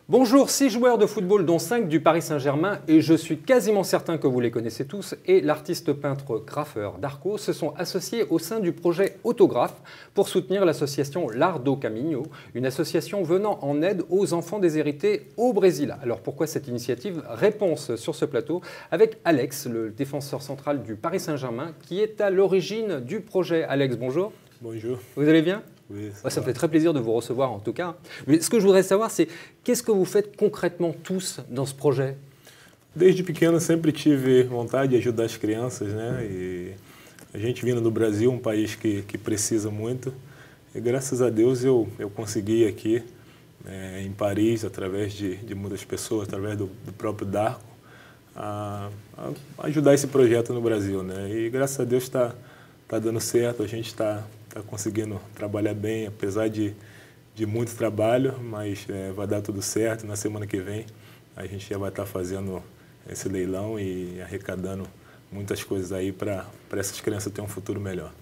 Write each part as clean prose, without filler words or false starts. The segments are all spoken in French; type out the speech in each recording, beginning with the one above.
Bonjour, 6 joueurs de football dont 5 du Paris Saint-Germain et je suis quasiment certain que vous les connaissez tous et l'artiste peintre graffeur Darko se sont associés au sein du projet Autographe pour soutenir l'association L'Art do Caminho, une association venant en aide aux enfants déshérités au Brésil. Alors pourquoi cette initiative? Réponse sur ce plateau avec Alex, le défenseur central du Paris Saint-Germain qui est à l'origine du projet. Alex, bonjour. Bonjour. Vous allez bien? Oui, ça me fait très plaisir de vous recevoir en tout cas. Mais ce que je voudrais savoir, c'est qu'est-ce que vous faites concrètement tous dans ce projet? Desde pequeno sempre tive vontade de ajudar as crianças, né? E a gente vindo do Brasil, país que precisa muito. E graças a Deus eu consegui aqui em Paris, através de muitas pessoas, através do próprio Darko, a ajudar esse projeto no Brasil, né? E graças a Deus está dando certo, a gente está conseguindo trabalhar bem, apesar de muito trabalho, mas vai dar tudo certo. Na semana que vem a gente já vai estar fazendo esse leilão e arrecadando muitas coisas aí para essas crianças terem futuro melhor.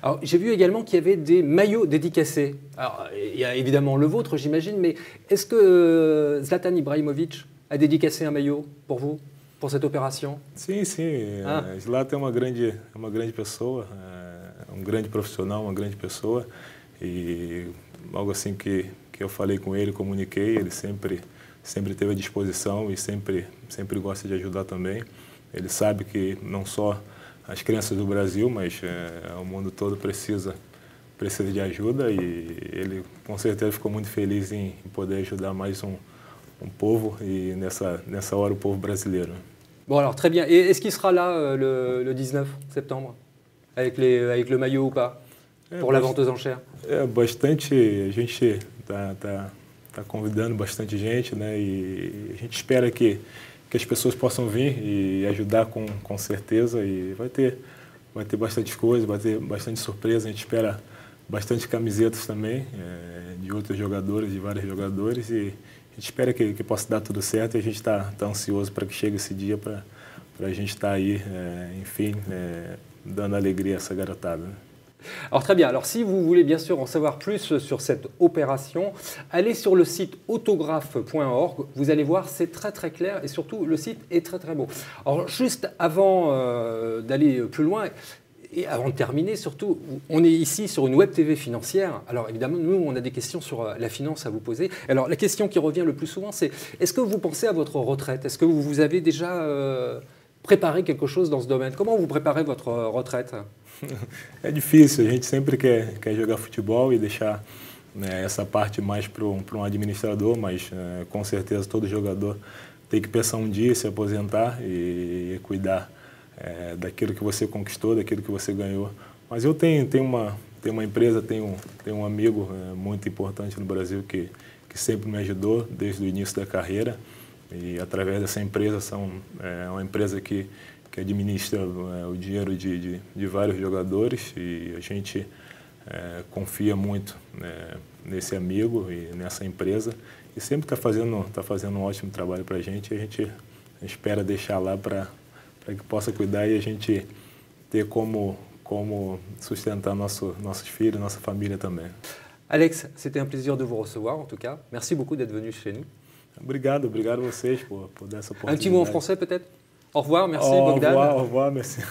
Alors, j'ai vu également qu'il y avait des maillots dédicacés. Alors, il y a évidemment le vôtre, j'imagine, mais est-ce que Zlatan Ibrahimovic a dédicacé un maillot pour vous, pour cette opération? Sim, sim. Zlatan é uma grande pessoa, um grande profissional, uma grande pessoa. E algo assim que eu falei com ele, comuniquei, ele sempre teve à disposição e sempre gosta de ajudar também. Ele sabe que não só as crianças do Brasil, mas o mundo todo precisa de ajuda e ele com certeza ficou muito feliz em poder ajudar mais um povo e nessa hora o povo brasileiro. Bon alors très bien. Et est-ce qu'il sera là le 19 septembre avec le maillot ou pas pour la vente aux enchères? Bastante, a gente tá convidando bastante gente, né? E a gente espera que as pessoas possam vir e ajudar com certeza. E vai ter bastante coisa, vai ter bastante surpresa. A gente espera bastante camisetas também de outros jogadores, de vários jogadores. E a gente espera que possa dar tudo certo. E a gente está ansioso para que chegue esse dia para a gente estar aí, enfim, dando alegria a essa garotada. Alors très bien, alors si vous voulez bien sûr en savoir plus sur cette opération, allez sur le site autographe.org, vous allez voir, c'est très très clair et surtout le site est très très beau. Alors juste avant d'aller plus loin, et avant de terminer surtout, on est ici sur une web TV financière. Alors évidemment, nous, on a des questions sur la finance à vous poser. Alors la question qui revient le plus souvent, c'est est-ce que vous pensez à votre retraite? Est-ce que vous avez déjà préparé quelque chose dans ce domaine? Comment vous préparez votre retraite? É difícil, a gente sempre quer jogar futebol e deixar essa parte mais para um administrador, mas com certeza todo jogador tem que pensar um dia se aposentar e cuidar daquilo que você conquistou, daquilo que você ganhou. Mas eu tenho uma empresa, tenho um amigo muito importante no Brasil que sempre me ajudou desde o início da carreira e através dessa empresa é uma empresa que administra o dinheiro de vários jogadores e a gente confia muito nesse amigo e nessa empresa e sempre está fazendo um ótimo trabalho para a gente. A gente espera deixar lá para que possa cuidar e a gente ter como sustentar nossos filhos, nossa família também. Alex, c'était un plaisir de vous recevoir en tout cas. Merci beaucoup d'être venu chez nous. Obrigado a vocês por dessa oportunidade. Un petit mot en français peut-être? Au revoir, merci Bogdan. Au revoir, merci.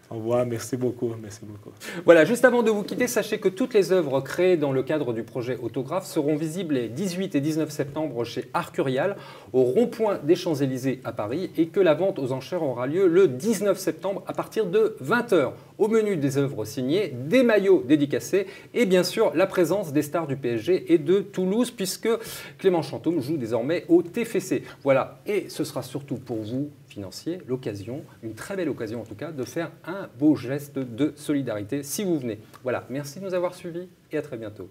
Au revoir, merci beaucoup, merci beaucoup. Voilà, juste avant de vous quitter, sachez que toutes les œuvres créées dans le cadre du projet Autographe seront visibles les 18 et 19 septembre chez Arcurial, au rond-point des Champs-Élysées à Paris, et que la vente aux enchères aura lieu le 19 septembre à partir de 20 h. Au menu des œuvres signées, des maillots dédicacés et bien sûr la présence des stars du PSG et de Toulouse, puisque Clément Chantôme joue désormais au TFC. Voilà, et ce sera surtout pour vous, financiers, l'occasion, une très belle occasion en tout cas, de faire un beau geste de solidarité si vous venez. Voilà, merci de nous avoir suivis et à très bientôt.